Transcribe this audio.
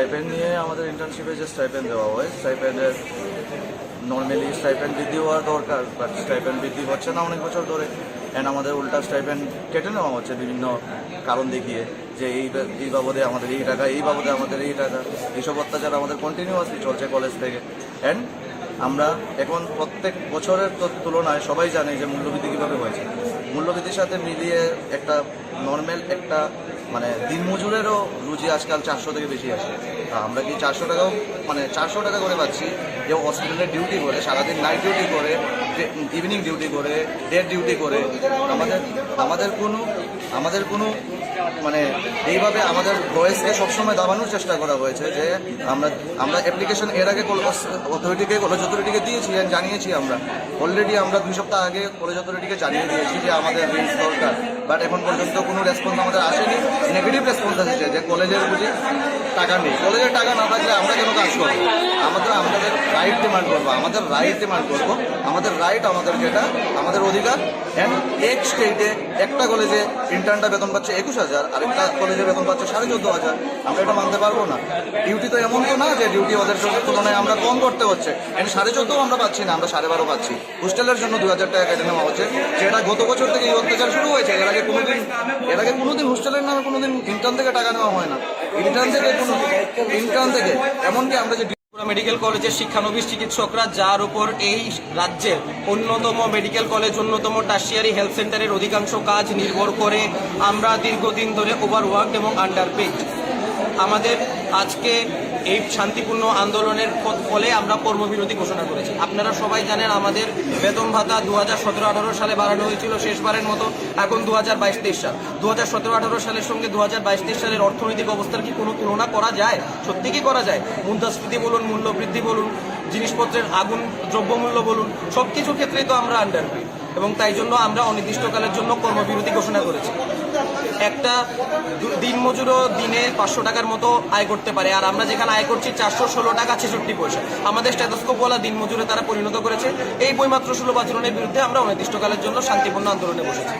Stipend নিয়ে আমাদের ইন্টার্নশিপে যে স্টাইপেন্ড দেওয়া হয়, স্টাইপেন্ডের নর্মালি স্টাইপেন্ড বৃদ্ধি হওয়া দরকার, বাট স্টাইপেন্ড বৃদ্ধি হচ্ছে না অনেক বছর ধরে। অ্যান্ড আমাদের উল্টা স্টাইপেন্ড কেটে নেওয়া হচ্ছে বিভিন্ন কারণ দেখিয়ে, যে এই বাবদে আমাদের এই টাকা, এই বাবদে আমাদের এই টাকা। এইসব অত্যাচার আমাদের কন্টিনিউয়াসলি চলছে কলেজ থেকে। অ্যান্ড আমরা এখন প্রত্যেক বছরের তুলনায় সবাই জানে যে মূল্যবৃদ্ধি কীভাবে হয়েছে। মূল্যবৃদ্ধির সাথে মিলিয়ে একটা নর্মাল একটা মানে দিনমজুরেরও রুজি আজকাল 400 থেকে বেশি আসে। আমরা কি 400 টাকাও মানে 400 টাকা করে পাচ্ছি, যে হসপিটালে ডিউটি করে, সারাদিন নাইট ডিউটি করে, ইভিনিং ডিউটি করে, ডে ডিউটি করে। আমাদের কোনো মানে এইভাবে আমাদের ভয়েসকে সবসময় দাবানোর চেষ্টা করা হয়েছে যে আমরা অ্যাপ্লিকেশন এর আগে কলেজ অথরিটিকে দিয়েছি, জানিয়েছি। আমরা অলরেডি 2 সপ্তাহ আগে কলেজ অথরিটিকে জানিয়ে দিয়েছি যে আমাদের রিলস দরকার, বাট এখন পর্যন্ত কোনো রেসপন্স আমাদের আসেনি। নেগেটিভ রেসপন্স আসছে যে কলেজের বুঝি টাকা নেই। কলেজের টাকা না থাকলে আমরা কেন কাজ করবো? আমাদের রাইট ডিমান্ড করবো, আমাদের রাইট, আমাদের যেটা আমাদের অধিকার। অ্যান্ড এক স্টেটে একটা কলেজে ইন্টার্নটা বেতন পাচ্ছে 21,000, আরেকটা কলেজে বেতন পাচ্ছে 14,500। আমরা এটা মানতে পারবো না। ডিউটি তো এমন তো না যে ডিউটি ওদের তুলনায় আমরা কম করতে হচ্ছে। 14,500 আমরা পাচ্ছি না, আমরা 12,500 পাচ্ছি। হোস্টেলের জন্য 2,000 টাকা কেটে নেওয়া হচ্ছে, যেটা গত বছর থেকে এই অত্যাচার শুরু হয়েছে। এর আগে কোনোদিন হোস্টেলের নামে কোনোদিন ইন্টার্ন থেকে টাকা নেওয়া হয় না। ইন্টার্ন থেকে এমনকি আমরা যে মেডিকেল কলেজের শিক্ষানবিশ চিকিৎসকরা, যার উপর এই রাজ্যের অন্যতম মেডিকেল কলেজ, অন্যতম টার্সিয়ারি হেলথ সেন্টারের অধিকাংশ কাজ নির্ভর করে, আমরা দীর্ঘদিন ধরে ওভারওয়ার্ক এবং আন্ডারপেড। আমাদের আজকে এই শান্তিপূর্ণ আন্দোলনের ফলে আমরা কর্মবিরতি ঘোষণা করেছি। আপনারা সবাই জানেন আমাদের বেতন ভাতা 2017-18 সালে বাড়ানো হয়েছিল শেষবারের মতো। এখন 2022-23 সাল। 2017-18 সালের সঙ্গে 2022-23 সালের অর্থনৈতিক অবস্থার কি কোনো তুলনা করা যায়? সত্যি কি করা যায়? মুদ্রাস্ফীতি বলুন, মূল্যবৃদ্ধি বলুন, জিনিসপত্রের আগুন দ্রব্যমূল্য বলুন, সব কিছুর ক্ষেত্রেই তো আমরা আন্ডারপেড। এবং তাই জন্য আমরা অনির্দিষ্টকালের জন্য কর্মবিরতি ঘোষণা করেছি। একটা দিনমজুরও দিনে 500 টাকার মতো আয় করতে পারে, আর আমরা যেখানে আয় করছি 416 টাকা 66 পয়সা। আমাদের স্ট্যাথোস্কোপওয়ালা দিনমজুরে তারা পরিণত করেছে। এই বইমাত্র সুলভ আচরণের বিরুদ্ধে আমরা অনির্দিষ্টকালের জন্য শান্তিপূর্ণ আন্দোলনে বসেছি।